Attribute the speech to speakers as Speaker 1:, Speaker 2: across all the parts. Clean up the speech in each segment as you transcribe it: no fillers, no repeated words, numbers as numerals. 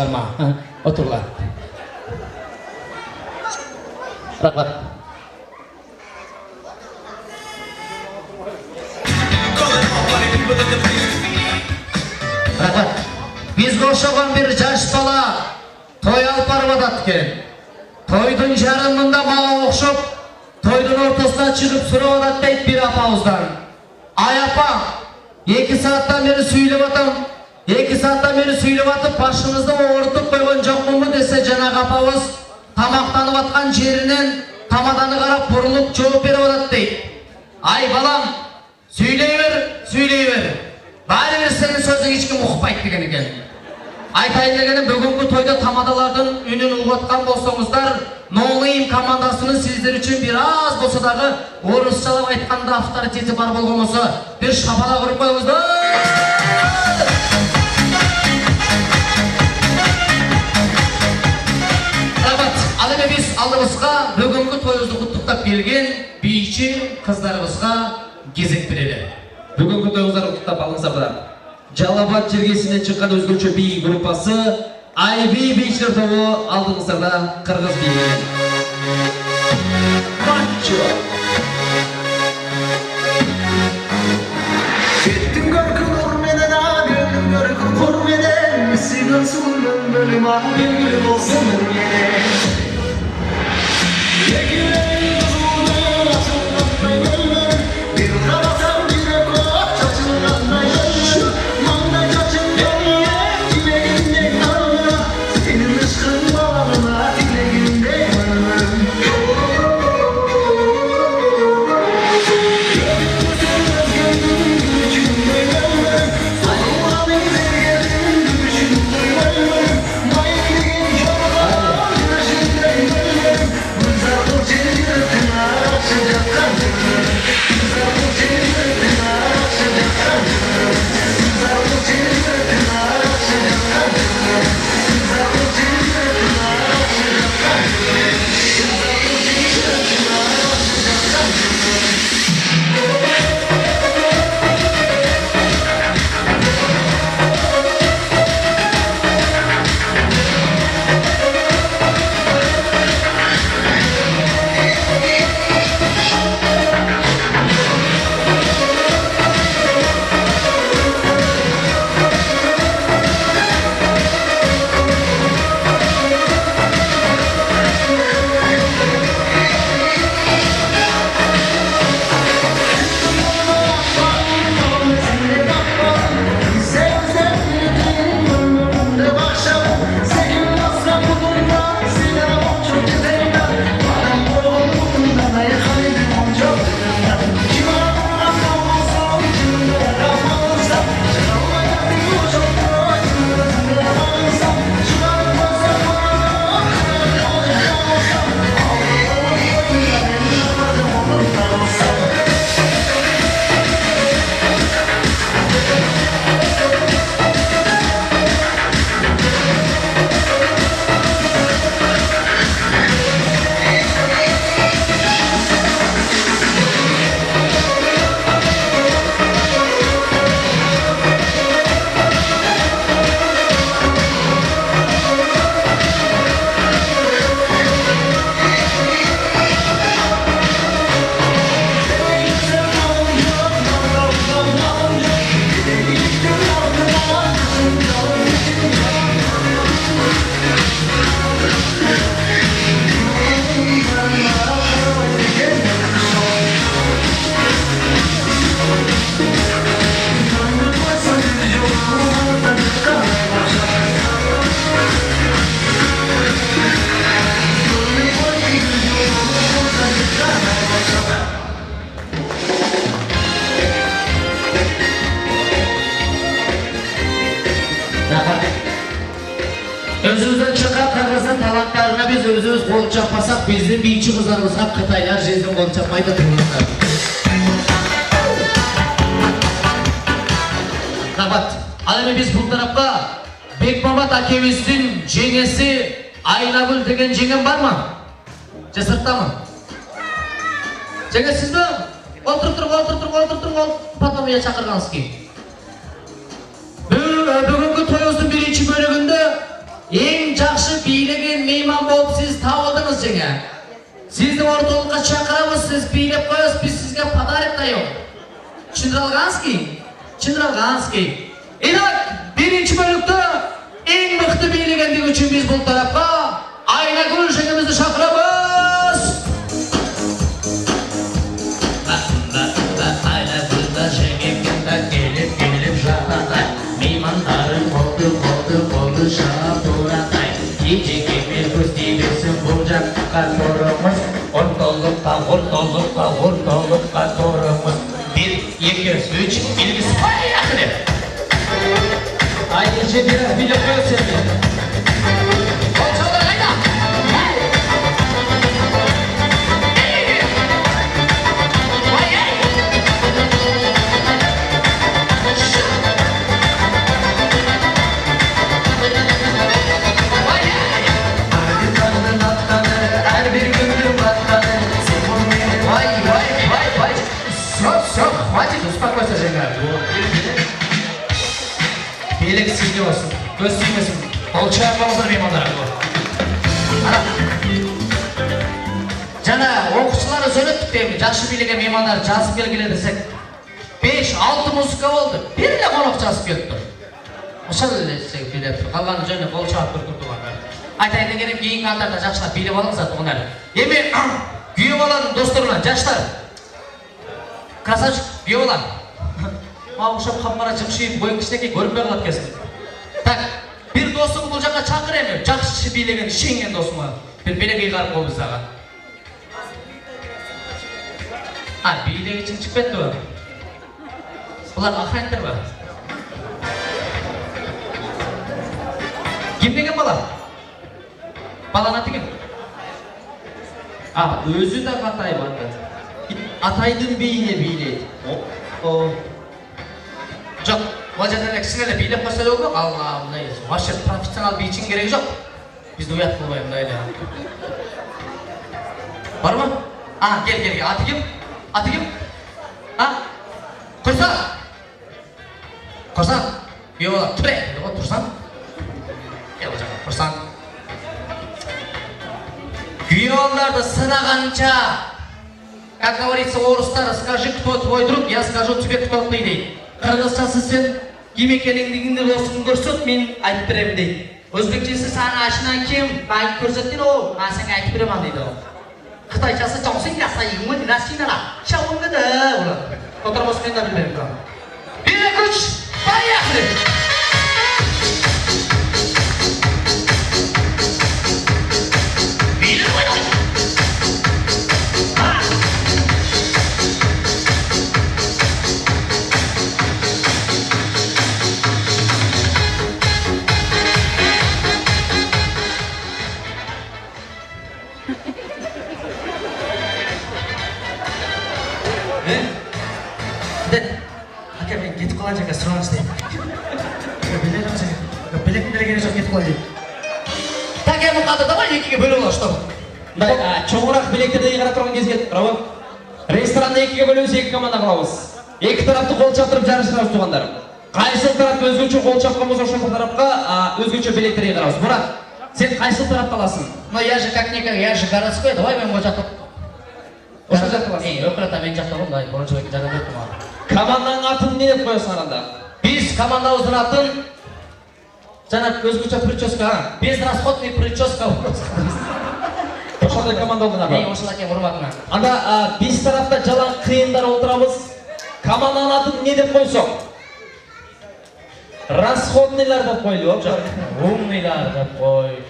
Speaker 1: çıkarma. Oturlar. Bırak. Biz koşuğun bir jaş bala toy alıp barıp ken. Toydun jarımında mağa okşop, toydun ortasına çıkıp surap atat deyip bir apağızdan. Ay apa, 2 saattan beri süylep atam. 2 saattan beri süylep atıp başınızda oğurtup koygan jokmunmu dese janag apağız tamaktanıp atkan jerinden tamadаны karap burulup жооп берип atat deyip. Ay balam, süyleyver. Bari bir senin sözün hiç kim uqpayt degen eken. Айтайын дегенім, бүгінгі тойда тамадалардың үнін ұлғатқан болсаңыздар, Ноулейм командасының сіздер үшін бір аз болса дағы орысшалап айтқанда авторитеті бар болған болса, бір шапала құрып қойыңыздар. Рахмат, ал эми биз алдыбызга бүгүнкү тойубузду куттуктап келген бийчи кыздарыбызга кезек берели. Бүгүнкү тойубузду куттуктап алыңыздар. Жалабат жергесинен чыккан өзгөчө бий группасы Айби бийчилер тобу алдыңыздарда кыргыз бийи. Мачо. Кеттим көркүн ур менен агым көркүн кур менен сыйгын сулун бөлүм белгилүү болсун менен. Özümüzden çıkan Kırgız'ın talantlarına biz özümüz kol çapmasak bizim biyçi kızlarımızga Kıtaylar jezden kol çapmayı da durumlar. Rabat, alemi biz bu tarafta Bekmamat Akeviz'in jengesi Aynagül degen jengem var mı? Cesartta mı? Jenge siz mi? Oturup Patamıya çakırganız ki. Bugünkü toyuzdun birinci bölümünde Ең жақсы бийлеген мейман болып сіз табылдыңыз жаңа. Сізді орталыққа шақырамыз, сіз бийлеп қойыңыз, біз сізге подарок дайын. Чындыралғанский. Итак, birinci bölükte en mıhtı beylegenlik için biz bu tarafta Aynagül jengimizni şakıramız. Aynagül'da jengimde gelip şakatay. Meymanların oldu şapıratay. Gece kemir göstersin bulacak katorumuz. Ortalıkta katorumuz. 1, 2, 3, bilgisi ayakını. Ayrıca biraz bile koyuyorsun. Kolçalar ayda. Ardıkanın atkanı, her bir gündür batkanı. Vay. Sok. Hadi uspaklaysa Cengar. Белек сізге болсын, көз сүймесін, қолча болғызыр меймандарға бұл. Жана оқушылары сөйлеттік деймін, жақсы билеген меймандар жазып келгіле десек 5-6 музыка болды, бірде қонақ жазып келіп тұр. Ошал десек билеп тұр, қалғаны жөне қолча тұрды бағар. Айтайын дегенім кейінгі алдарда жақшылар билеп алыңыздар тұғындар. Еме күйе баланың достарынан жақшылар. Красавчик, күйе балан. Мағушап қамбара жықшиып бойын кішінекей көрінбей қалады кесін. Так, бір досым бұл жаққа шақыр еме, жақсы билеген, шенген досыма. Bir билеге қарып қол біздаға. Билеге үшін шықып кетті ба? Бұлар охранниктер ба? Кім деген бала? Баланы аты кім? Өзі де Атай барды. Атайдың бейіне билейді. Жоқ, ол жерден кісіңелі билеп қойса жоқ, Алла, вообще профессионал бейчин керек жоқ. Бізді ұят болмайым, дайлы. Бар ма? Кел, аты кім? Құрсан? Күйе бола, түре, тұрсан? Кел ол жаққа, құрсан. Күйе оларды сынағанша, как говорится, орыстар, скажи, кто твой друг, я скажу тебе, кто ты, дейді. Қырғызшасы сен кім екеніңдігіңді осыны көрсет, мен айтып беремін дейді. Өзбекшесі саған ашынан кем, айтып көрсеттен о, мен сен айтып беремін дейді. Қытайшасы жоңсың қасай, үміт насинара, шауыңды олар. Отырмасы мен да білмеймін қам. 1, 2, 3, поехали! Әке, мен кетіп қалған жаққа сұраныс деймін. Білектілері керек жоқ, кетіп қалай деймін. Так, емін қалды да ма, екіге бөлі ола, что?
Speaker 2: Чоңырақ білектердегі қарап тұрған кезге рауат. Ресторанды екіге бөліміз 2 команда қалауыз. 2 тарапты қол шаптырып жарысырамыз туғандар. Қайсыл тарапты өзгөчө қол шапқан болса, ошол тарапқа өзгөчө білектерге қарауыз. Мұрат, сен қайсыл тарапты аласың?
Speaker 1: Я же как-никак, я же городской, давай мен бұл жақты.
Speaker 2: Ошол жақты аласың?
Speaker 1: Өкірата мен жақты ғой, бұрыншы өйкі жағын өттім ағы.
Speaker 2: Команданың атын не деп қоясың аранда?
Speaker 1: Біз командамыздың атын жана өзгөчө прическа, безрасходный прическа.
Speaker 2: Ошолдай команда болдың апа.
Speaker 1: Ошолай кен урматына.
Speaker 2: Анда биз тарапта жалаң кыйындар олтурабыз. Команданың атын не деп койсок? Расходныйлар деп койлу, жок.
Speaker 1: Умныйлар деп кой.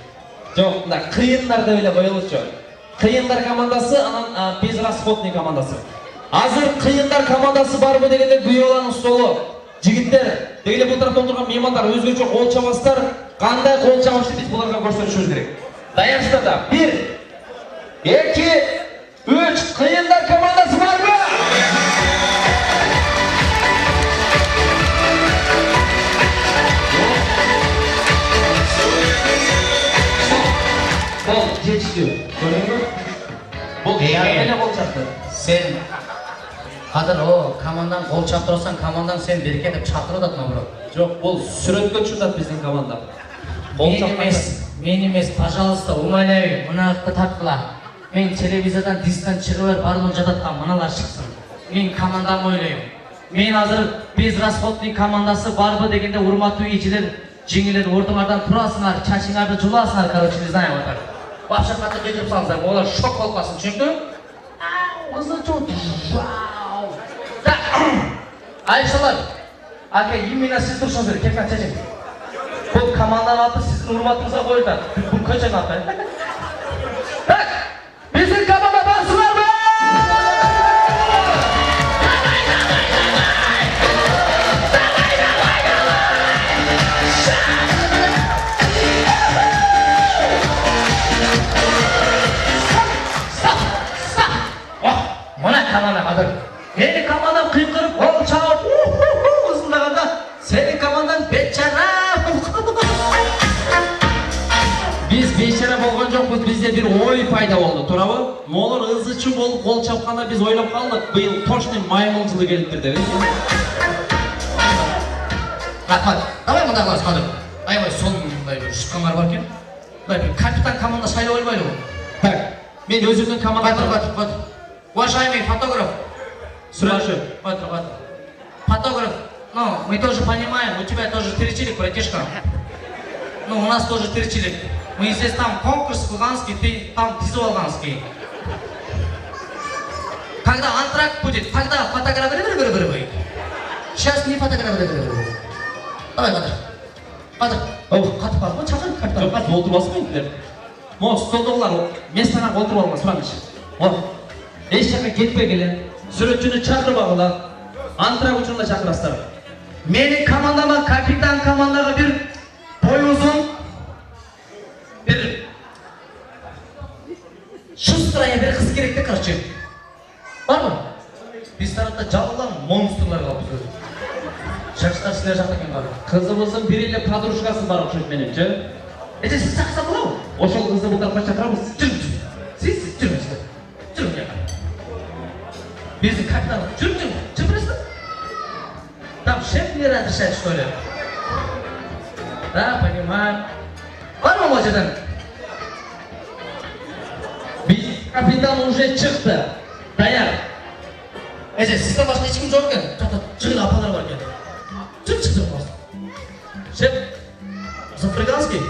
Speaker 2: Жок, мында кыйындар деп эле коелучу. Кыйындар командасы, анан безрасходный командасы. Азыр кыйындар командасы барбы дегенде Гүйоланын столу. Жигиттер, дегеле бул тарапта отурган меймандар өзгөчө кол чабастар, кандай кол чабышты биз буларга көрсөтүшүбүз керек. Даярсыздар да. 1, 2, 3, кыйындар командасы барбы? Бол, жетиштүү. Көрдүңбү? Бұл жармеле қол шапты.
Speaker 1: Сен қазір командан қол шаптырсаң, командан сен берке деп шақырып жатыр ма бро?
Speaker 2: Жоқ, бұл сүрөткө чындап біздің команда.
Speaker 1: Мен емес, пожалуйста, умоляю, мынақты тартқыла. Мен телевизордан дисктан шығып барлығын жататқан мыналар шықсын. Мен командам ойлаймын. Мен азыр безрасходный командасы барбы дегенде урматтуу ижелер, жеңелер ордуңардан турасыңар, чачыңарды жуласыңар, короче, не знаю, вот так. Вообще қатты кетіп салыңыздар, олар шок болып қалсын, түсінікті? Вау! Так, Айшалар, ака, именно сіз тұрсыңыз керек, кепкен чачың. Бұл команданың аты сіздің урматыңызға қойды. Бұл көчен аты. Так, біздің команда басылар ма? Мына команда қадыр. Менің командам қиқырып, ол чауып, ұзындағанда, сенің командан бетчара.
Speaker 2: Biz бейшара болған жоқпыз, бізде бір ой пайда болды, турабы? Молар ызычы болып қол чапқанда біз ойлап қалдық, биыл точный маймыл жылы келіп деп.
Speaker 1: Рахмат. Давай мында қыласыз қадыр. Айбай, сондай бір шыққандар бар екен. Бір капитан команда сайлап ойбайды ғой.
Speaker 2: Так, мен өзімнің командам.
Speaker 1: Уважаемый фотограф.
Speaker 2: Сұраушы.
Speaker 1: Фотограф. Ну, мы тоже понимаем, у тебя тоже перечилик, братишка. Ну, у нас тоже перечилик. Мы здесь там конкурс луганский, ты там визуалганский. Когда антракт будет, тогда фотографируй. Сейчас не фотографируй. Давай, Кадыр. Қатып қалды ма? Шақыр, капитан.
Speaker 2: Жоқ, қатып отырып алсын енділер. Мо, столдағылар, местана отырып алма, сұраныш. Еш жаққа кетпей келе, суретшіні шақырып алғыла, антракт учында шақырастар.
Speaker 1: Менің командама, капитан командаға бір бой ұзын, бір шустрая бір қыз керекті, короче. Бар ма? Біз тарапта жалылан монстрлар қалып сөз. Жақшылар сілер жақта кен бар.
Speaker 2: Қызымыздың бірейлі подружкасы бар ұқшып менімше.
Speaker 1: Сіз жақса бұлау?
Speaker 2: Ошол қызды бұл тарапқа шақырамыз.
Speaker 1: Жүріңіз. Біздің капитан, жүріңіз. Там шеф не разрешает, что ли? Да, понимаю. Бар ма мочадан?
Speaker 2: Біз капитан уже шықты. Даяр.
Speaker 1: Сізден басқа ешкім жоқ екен. Жығын апалар бар екен. Шықты бас. Шеф, Запрыганский?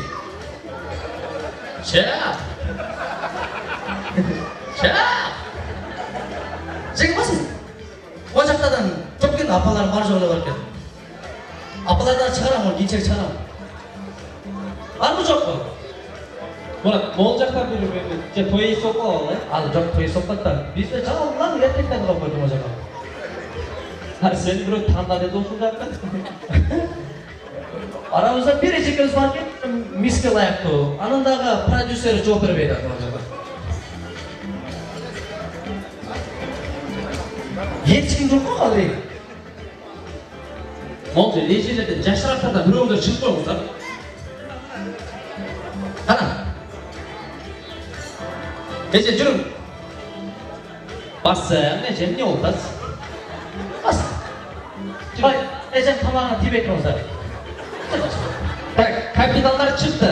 Speaker 1: Шеф! Жеңі басың? О жақтадан жоқ кен апаларым бар жоғылы бар кен. Апалардан шығарам, ол кеншек шығарам. Бар мұ жоқ бұл?
Speaker 2: Мұрат, мол жақтан бір тойы соқпа алай?
Speaker 1: Ал жоқ, тойы соқпаттан. Бізде жалынан ертектен қалып қойдым о жаққа.
Speaker 2: Сені біреу таңда деді осы жақтан.
Speaker 1: Арамызда бір екеуміз бар кен, миске лайықты. Анындағы продюсері жоқ бербейді. Ешкім жоқ қой қалай?
Speaker 2: Молча, ежелерден жашырақтардан біреуді шығып қойыңыздар.
Speaker 1: Қана?
Speaker 2: Еже, жүрің. Басым, ежем, не олтас?
Speaker 1: Басым. Бай, ежем тамағына тибей тұрыңыздар.
Speaker 2: Так, капитандар шықты.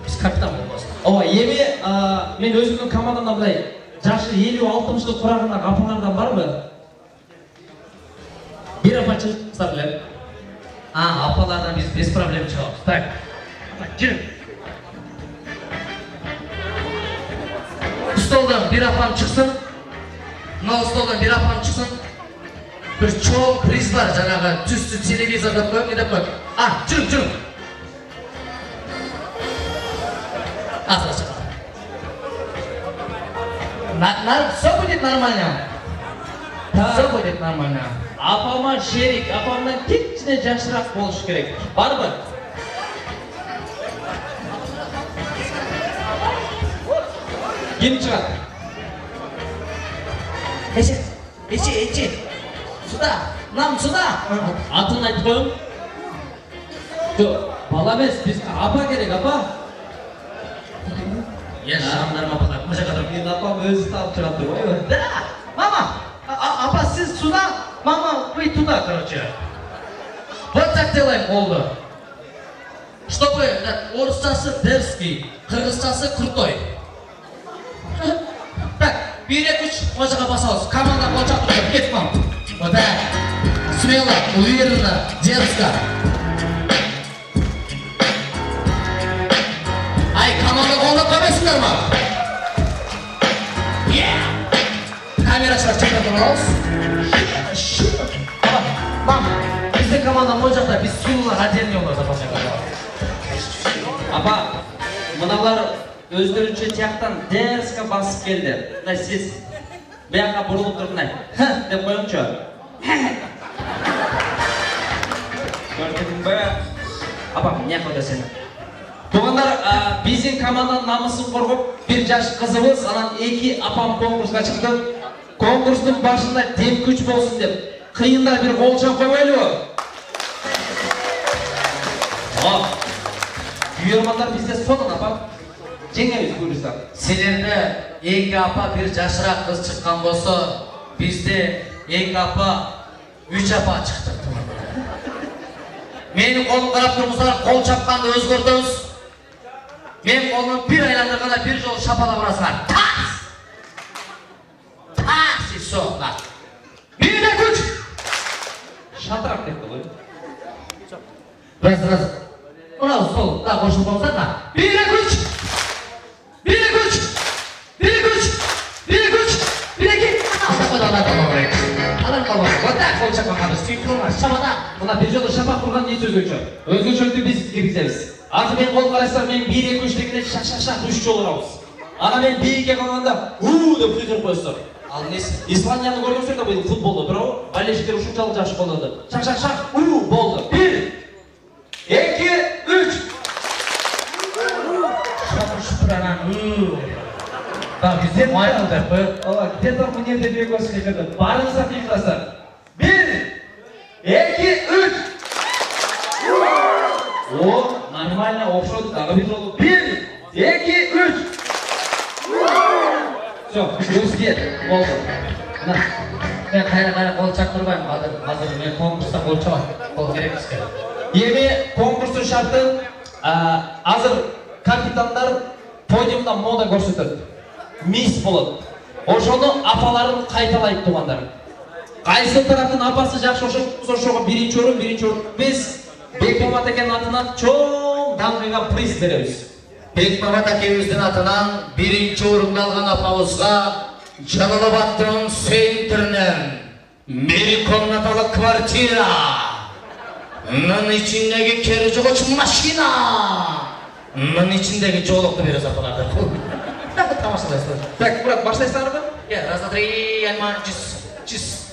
Speaker 1: Біз капитан болмасын.
Speaker 2: Ова, еме, мен өзімнің командамда бұлай, жашы 50-60 құрағында апалардан бар бы? Bir апачын сарлеп.
Speaker 1: Апалардан біз без проблем шығамыз. Так, жүрің. Столдан bir апам шықсын. Мынау столдан bir апам шықсын. Бір чоң приз бар, жаңағы түсті телевизорда қойып, не деп қойып. Жүрің. Азыра шыға. Все будет нормально. Все будет нормально.
Speaker 2: Апама шерик, апамнан кечіне жашырақ болуш керек. Бар бы? Ким шығады?
Speaker 1: Эче. Сюда. Нам сюда.
Speaker 2: Атын айтып қойым. Жоқ, бала емес, біз апа керек, апа.
Speaker 1: Жандарым апалар, мына жаққа тұрып.
Speaker 2: Мен апам өзі тауып шығады ғой.
Speaker 1: Да, мама. Апа, сіз сюда, мама, вы туда, короче. Вот так делаем, болды. Чтобы орысчасы Дерский, кыргызчасы Крутой. Так, 1-2-3 мойжаға басабыз. Команда болчақ тұрып, кетіп мам. Вот так. Смело, уверенно, дерзко. Ай, команда қолдап қоймайсыңдар ма? Камерашылар чекап тұрмауыз. Мам, біздің команда мой жақта, біз сулылар отдельный олар запасайға.
Speaker 2: Апа, мыналар өздерінше тияқтан дерзко басып келді. Мына сіз бұяққа бұрылып тұрып мына деп қойыңшы. Көрдің бе? Апа, не қойды сені? Туғандар, біздің команданың намысын қорғып, бір жаш қызымыз, анан 2 апам конкурсқа шықты. Конкурстың башында дем күш болсын деп, қиында бір қолшан қоймайлы. Үйермандар бізде сонын апа. Жеңеміз көрістер.
Speaker 1: Сендерді 2 апа бір жашырақ қыз шыққан болса, бізде 2 апа 3 апа шықтық. Менің қолым қарап тұрмыздар, қол шапқанды өзгөртөбүз. Мен қолын бір айландырғанда бір жол шапалап ұрасыңар. Тас! Тас! И все. 1-2-3!
Speaker 2: Шатырақ депті ғой.
Speaker 1: Раз. Мынау сол, да қошыл болса да. 1-2-3! 1-2-3! 1-2-3! 1-2-3! 1-2! Алан қалмады. Вот так қол шапқанды сүйіп тұрмас. Шапада.
Speaker 2: Мына бір жолы шапақ құрған несі өзгөчө? Өзгөчөлікті біз кіргіземіз. Азы мен қол қарайсар, мен 1-2-3 дегенде шақ-шақ-шақ 3 жол ұрамыз. Ана мен 1-2 қалғанда деп құйдырып қойсыр. Ал несі? Исландияны көргенсер де бұл футболды, бірау балешіктер ұшыншалық жақшы болады. Шақ-шақ-шақ болды. 1, 2, 3.
Speaker 1: Шапыр-шыпыранан Да, бізден майқылдар қойып.
Speaker 2: Ола, где-то мне де бек өсіне кірді. Барыңыздар деймдастар. 1, 2, 3. О, нормально, офшоты дағы бір жолы. 1, 2, 3. Все, өске, болды.
Speaker 1: Мен қайра қол шақтырбаймын. Қазір мен конкурста қол шабам. Қол керек бізге.
Speaker 2: Еме конкурстың шарты, азыр капитандар подиумда мода көрсетеді. Мисс болады. Ошоны апаларын қайталайды туғандар. Қайсы тараптың апасы жақшы ошоға бірінші орын. Біз Бекмамат екен атынан чоң дамғыға приз береміз.
Speaker 1: Бекмамат әкеміздің атынан бірінші орынды алған апамызға Жалалабадтың центрінен мейлі квартира, нын içindегі кері жоғыш машина, нын içindегі жолықты бере запаларды. Тамашалайсыздар.
Speaker 2: Так, брат, баштайсыңдар ма?
Speaker 1: Раз, два, три, альма, чиз.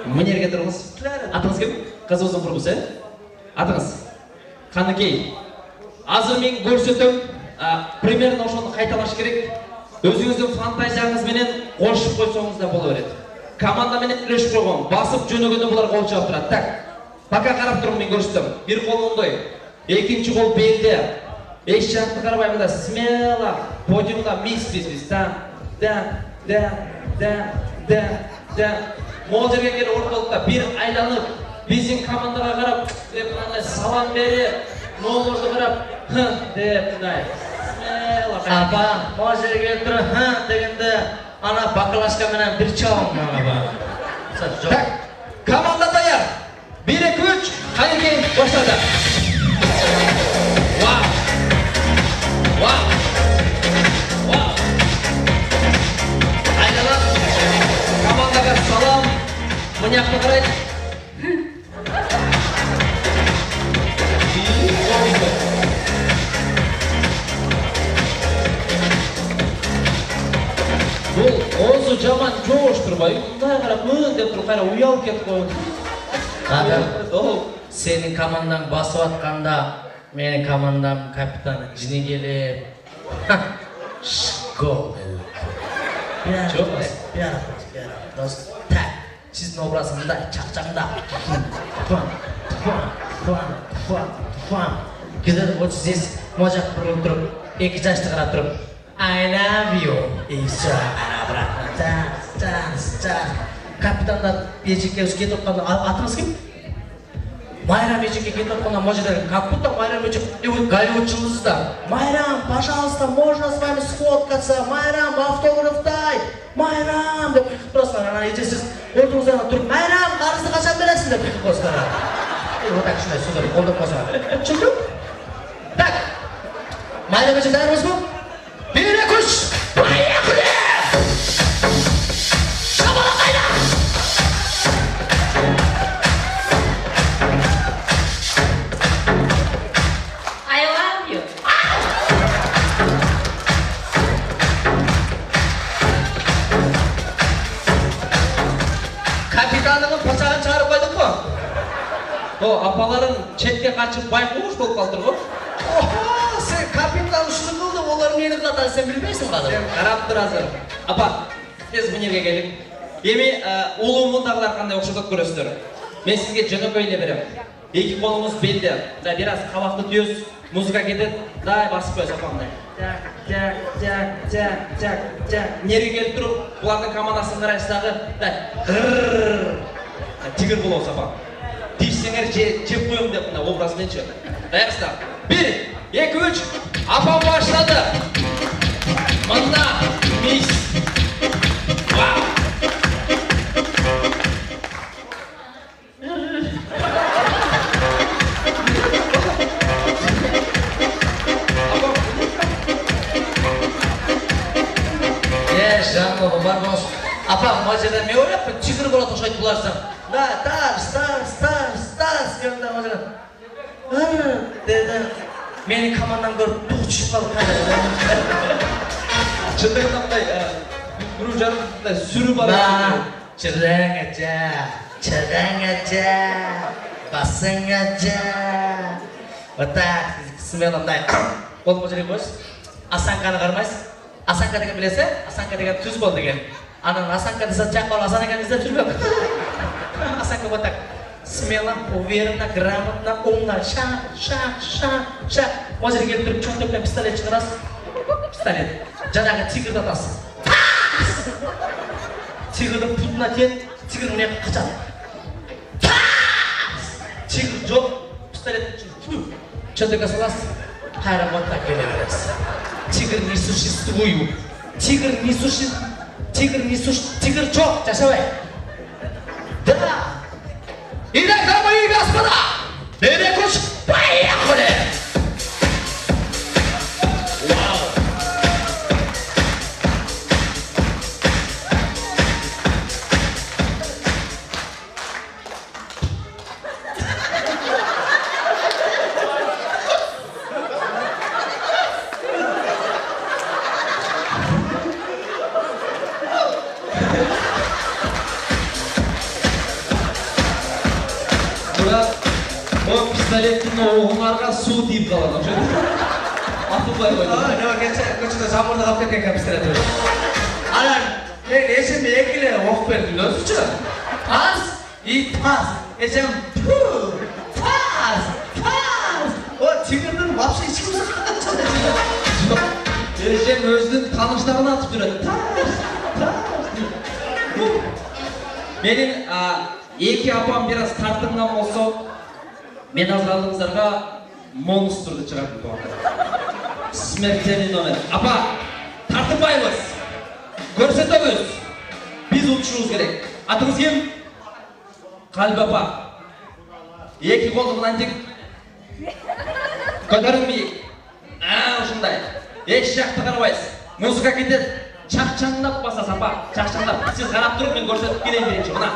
Speaker 2: Өнерге тұрыңыз. Атыңыз кім? Қызыңыздың құрбысы? Атыңыз? Қаныкей. Азыр мен көрсетім, примерно ошоны қайталаш керек. Өзіңіздің фантазияңызменен қосып қойсаңыз да бола береді. Командаменен үлесіп қойған, басып жөнөгенде бұлар қол жауып тұрады. Так, пока қарап тұрмын мен көрсетім. Bir қол оңдай, екінші қол белде. Еш жақты қарабаймында, смело, подиумда мисс біз. Да. Мол жерге келіп орталықта бір айланып, біздің командаға қарап, деп мынандай салам беріп, номерді қарап, деп мындай.
Speaker 1: Апа, мол жерге тұрып, дегенде, ана бакалашка менен бір чауым мана.
Speaker 2: Так, команда даяр. 1-2-3, Қайыркен баштады. Вау. Айналап, командаға салам. Мыняқты қарайды. Бұл оңзы жаман жоғыш тұрбай, ұндай қарап, деп тұр, қайра ұял кетіп қойын.
Speaker 1: Сенің командаң басып атқанда, менің командам капитаны жіне келіп, гол деді. Так, сіздің образыңда, чақчаңда. Кедер, вот здесь можақ бұрылып тұрып, 2 жашты қарап тұрып, I love you. И все, обратно. Капитанда бежекке кетіп қалды. Атыңыз кім? Майрам эчекке кетип атканда можеде как будто Майрам эчек Голливуд жылдызы да. Майрам, пожалуйста, можно с вами сфоткаться? Майрам, автограф дай. Майрам деп кыйкырып турасыздар. Анан эчесиз ордуңуздан туруп, Майрам, карызды качан бересиң деп кыйкырып коесуздар. Вот так шундай сөздөр колдоп койсоңар. Түшүндүк? Так. Майрам эче даярбызбы? 1 2 3. Поехали!
Speaker 3: I love you.
Speaker 1: Капитаныңын пачагын чыгарып койдук му?
Speaker 2: О, апаларың четке качып байкош болуп калдыр го.
Speaker 1: Охо, сен капитан ушуну кылды, олар мени кылат, сен билбейсиң азыр.
Speaker 2: Сен карап тур азыр. Апа, биз мына жерге келдик. Эми улуумундагылар кандай окшотот көрөсүздөр. Мен сизге жөнөкөй эле берем. Эки колуңуз белде. Да бир аз кабакты түйөс, музыка кетет, дай басып коесуз апамдай. Так. Нерге келип туруп, булардын командасын карайсыз дагы, да. Тигр болобуз апа. Тишсеңер жеп коем деп мына образменчи. Даярсыздар. 1 2 3 апам баштады. Мында мис. Вау.
Speaker 1: Жаным, бар болуш. Апам, мажеда мен ойлапмын, тигр болот окшойт буларсың. Да, Стас, йонда мажеда. Деди. Мени командам көрүп тук чыгып калды.
Speaker 2: Чындыгында мындай бирөө жарымдай сүрү бар.
Speaker 1: Чыраң ача, басың ача. Вот так, смело мындай. Колду жерге коесуз. Асанканы кармайсыз. Асанка деген билесиз? Асанка деген түз бол деген. Анан Асанка десе чакал, Асан экен десе жүрбөк. Асанка вот так. Смело, уверенно, грамотно, умно, шаг. Мозер келип туруп чөнтөктөн пистолет чыгарасыз. Пистолет. Жанагы тигрди атасыз. Тигрдин путуна тиет, тигр мына жака качат. Тигр жок, пистолет чөнтөккө саласыз. Кайра вот так келе бересиз. Тигр не существует. Тигр чок, жашабай. Да. Итак, дамы и господа, перекуш, поехали! Вау!
Speaker 2: О, пистолеттің оғыңарға су тиіп қалады. Атылбай қойды.
Speaker 1: Көчөдө жамырды калып кеткен экен пистолет. Анан, мен эшимде экиле ок бердим өзүчө. Тас, тас. Эшем тас. О, тигрдин вообще эч кимсе калган.
Speaker 2: Эшем өзүнүн тааныштарын атып жүрөт. Менин эки апам бир аз тартынган болсо, мен азыр алдыңыздарга монстрду чыгардым туганда. Смертельный номер. Апа, тартынбайбыз. Көрсөтөбүз. Биз учушубуз керек. Атыңыз ким? Калп апа. Эки колду мынантип көтөрүң бийик. Ушундай. Эч жакты карабайсыз. Музыка кетет. Чакчаңдап басасыз апа. Чакчаңдап. Сиз карап туруп мен көрсөтүп келейин биринчи. Мына.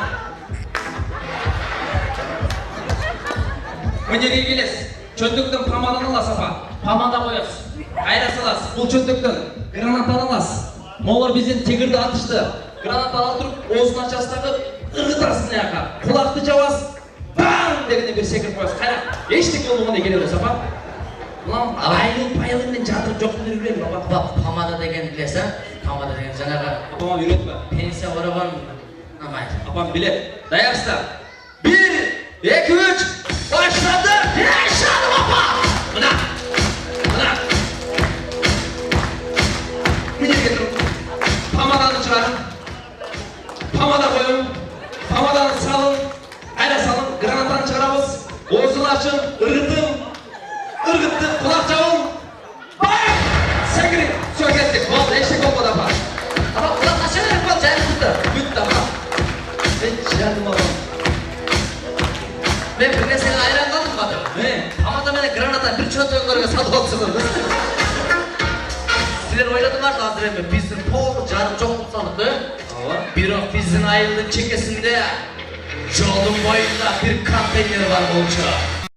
Speaker 2: Мынеге келесиз. Чөнтөктөн помаданы аласыз апа. Помада коесуз. Кайра саласыз. Бул чөнтөктөн гранатаны аласыз. Могулар бизден тигирди атышты. Граната ала туруп, оозун ачасыз дагы ыргытасыз мына жака. Кулакты жабасыз. Бам! Дегенде бир секирип коесуз. Кайра. Эчтеке болбогондой келе бересиз апа. Мына айыл менен жатыр жок деп билбейм апа.
Speaker 1: Помада деген билесиз? Помада деген жанагы
Speaker 2: Апама үйрөтпө.
Speaker 1: пенсия орогон намай.
Speaker 2: Апам билет. Даярсыздар. 1 2 3 баштады. Yaşadım апа. Мына. Мына кетип. Помаданы чыгарып. Помада коюп. Помаданы салып, айра салып, гранатаны чыгарабыз. Оозун Ағашым, ырғыттым, құлақ жауым. Бай! Сәңгірек, сөй кеттік, болды, ешек болмады апа. Апа, құлақ қаша беріп бол, жайын күтті. Күтті апа. Мен жадым апа.
Speaker 1: Мен бірге сені айран қалдым бады. Амада мені граната бір чөтөңдерге сатып алсыңыз. Силер ойладыңар да азыр эми биздин толук жарым жок болуп салды. Бирок биздин айылдын чекесинде жолдун боюнда бир контейнер бар болчу.